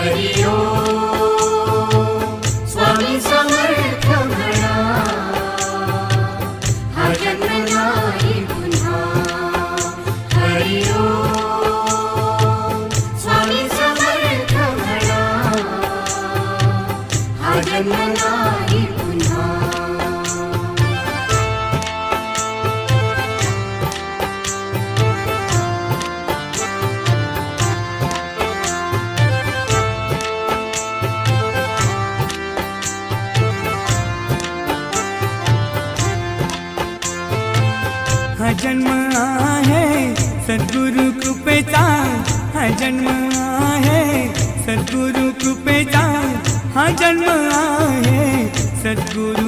हरि ओम स्वामी समर्थ म्हणा हा जन्म नाही पुन्हा हरि ओम स्वामी समर्थ म्हणा हा जन्म नाही पुन्हा हा जन्म आहे सद्गुरु कृपेचा हा जन्म आहे सद्गुरु कृपेचा हा जन्म आहे सद्गुरु